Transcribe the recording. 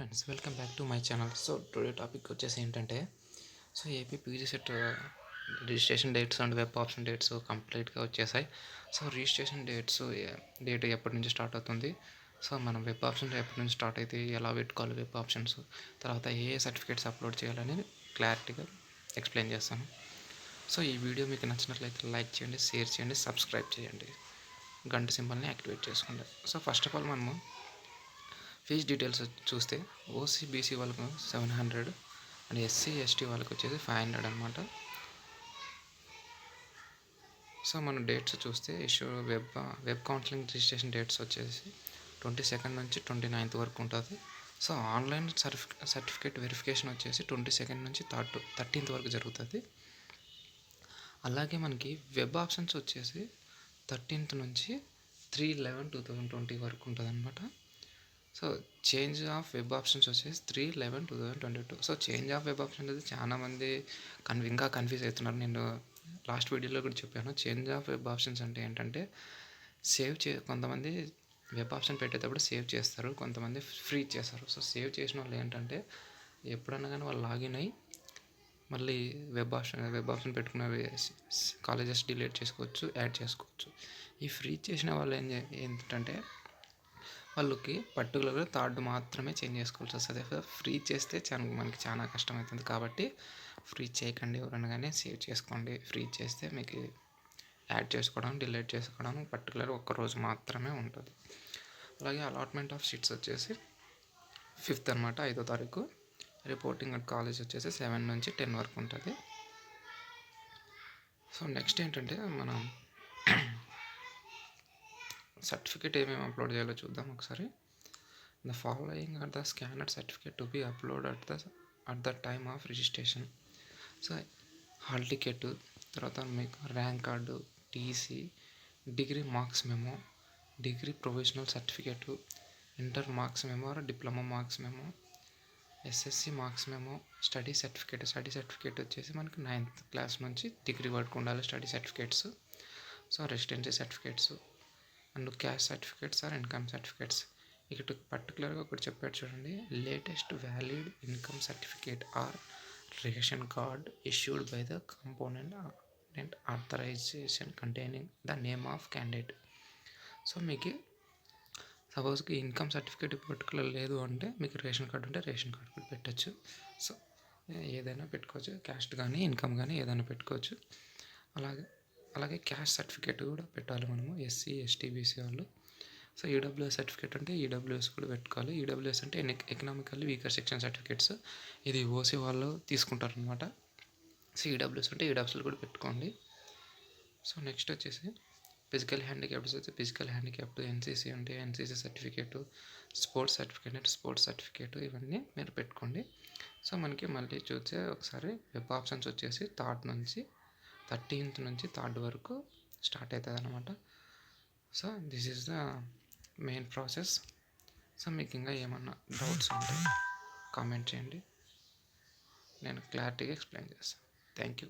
Friends, welcome back to my channel. So today topic వచ్చేసి ఏంటంటే, so AP PGCET registration dates and web option dates కంప్లీట్గా వచ్చేసాయి. So registration date ఎప్పటి నుంచి start అవుతుంది, so మనం వెబ్ ఆప్షన్ ఎప్పటి నుంచి స్టార్ట్ అయితే ఎలా పెట్టుకోవాలి, వెబ్ ఆప్షన్స్ తర్వాత ఏ సర్టిఫికేట్స్ అప్లోడ్ చేయాలని క్లారిటీగా ఎక్స్ప్లెయిన్ చేస్తాను. సో ఈ వీడియో మీకు నచ్చినట్లయితే లైక్ చేయండి, షేర్ చేయండి, సబ్స్క్రైబ్ చేయండి, గంట సింబల్ని యాక్టివేట్ చేసుకోండి. సో ఫస్ట్ ఆఫ్ ఆల్ మనము ఫీజ్ డీటెయిల్స్ చూస్తే ఓసీ బీసీ వాళ్ళకు 700 అండ్ ఎస్సీ ఎస్టీ వాళ్ళకి వచ్చేసి 500 అనమాట. సో మనం డేట్స్ చూస్తే వెబ్ కౌన్సిలింగ్ రిజిస్ట్రేషన్ డేట్స్ వచ్చేసి 22 నుంచి 29 వరకు ఉంటుంది. సో ఆన్లైన్ సర్టిఫికేట్ వెరిఫికేషన్ వచ్చేసి 22 నుంచి 13 వరకు జరుగుతుంది. అలాగే మనకి వెబ్ ఆప్షన్స్ వచ్చేసి 13 నుంచి 3/11/2020 వరకు ఉంటుంది అనమాట. So change of web options వచ్చేసి 3/11/2022. So change of web option అనేది చాలామంది ఇంకా కన్ఫ్యూజ్ అవుతున్నారు. నేను లాస్ట్ వీడియోలో కూడా చెప్పాను. చేంజ్ ఆఫ్ వెబ్ ఆప్షన్స్ అంటే ఏంటంటే కొంతమంది వెబ్ ఆప్షన్ పెట్టేటప్పుడు సేవ్ చేస్తారు, కొంతమంది ఫ్రీ చేస్తారు. సో సేవ్ చేసిన వాళ్ళు ఏంటంటే ఎప్పుడన్నా కానీ వాళ్ళు లాగిన్ అయ్యి మళ్ళీ వెబ్ ఆప్షన్ పెట్టుకున్న కాలేజెస్ డిలీట్ చేసుకోవచ్చు, యాడ్ చేసుకోవచ్చు. ఈ ఫ్రీ చేసిన వాళ్ళు ఏంటంటే వాళ్ళకి పర్టికులర్గా థర్డ్ మాత్రమే చేంజ్ చేసుకోవాల్సి వస్తుంది. ఫ్రీ చేస్తే మనకి చాలా కష్టమవుతుంది. కాబట్టి ఫ్రీ చేయకండి. ఎవరైనా కానీ సేవ్ చేసుకోండి. ఫ్రీ చేస్తే మీకు యాడ్ చేసుకోవడం, డిలీట్ చేసుకోవడం పర్టికులర్ ఒక్కరోజు మాత్రమే ఉంటుంది. అలాగే అలాట్మెంట్ ఆఫ్ సీట్స్ వచ్చేసి 5th అనమాట, 5వ తారీఖు. రిపోర్టింగ్ అట్ కాలేజ్ వచ్చేసి 7 నుంచి 10 వరకు ఉంటుంది. సో నెక్స్ట్ ఏంటంటే మనం సర్టిఫికేట్ ఏమేమి అప్లోడ్ చేయాలో చూద్దాం ఒకసారి. The following are the scanned certificate to be upload at the time of registration. So hall ticket, తర్వాత మీకు rank card, TC, degree marks memo, degree provisional certificate, inter marks memo or diploma marks memo, SSC marks memo, study certificate వచ్చేసి మనకి 9th class నుంచి degree వరకు ఉండాలి study certificates. So residency certificates and caste certificates or income certificates. ఇక్కడ పర్టికులర్గా ఒకటి చెప్పాడు చూడండి, latest valid income certificate or ration card issued by the component authorisation containing the name of candidate. So మీకు సపోజ్కి ఇన్కమ్ సర్టిఫికేట్ పర్టికులర్ లేదు అంటే మీకు రేషన్ కార్డు ఉంటే రేషన్ కార్డు కూడా పెట్టచ్చు. సో ఏదైనా పెట్టుకోవచ్చు, క్యాస్ట్ కానీ ఇన్కమ్ కానీ ఏదైనా పెట్టుకోవచ్చు. అలాగే క్యాస్ట్ సర్టిఫికేట్ కూడా పెట్టాలి మనము, ఎస్సీ ఎస్టీ బీసీ వాళ్ళు. సో ఈడబ్ల్యూఎస్ సర్టిఫికేట్ అంటే ఈడబ్ల్యూఎస్ కూడా పెట్టుకోవాలి. ఈడబ్ల్యూఎస్ అంటే ఎకనామికల్లీ వీకర్ సెక్షన్ సర్టిఫికేట్స్, ఇది ఓసీ వాళ్ళు తీసుకుంటారు అనమాట. సో ఈడబ్ల్యూఎస్ అంటే ఈడబ్ల్యూఎస్ కూడా పెట్టుకోండి. సో నెక్స్ట్ వచ్చేసి ఫిజికల్ హ్యాండిక్యాప్స్ అయితే ఫిజికల్ హ్యాండిక్యాప్ట్, ఎన్సీసీ అంటే ఎన్సీసీ సర్టిఫికేటు, స్పోర్ట్స్ సర్టిఫికేట్ అంటే స్పోర్ట్స్ సర్టిఫికేటు, ఇవన్నీ మీరు పెట్టుకోండి. సో మనకి మళ్ళీ చూస్తే ఒకసారి వెబ్ ఆప్షన్స్ వచ్చేసి 3rd నుంచి 13th నుంచి 3rd వరకు స్టార్ట్ అవుతుంది అనమాట. So this is the main process. So మీకు ఇంకా ఏమన్నా డౌట్స్ ఉంటే కామెంట్ చేయండి, నేను క్లారిటీగా ఎక్స్ప్లెయిన్ చేస్తాను. Thank you.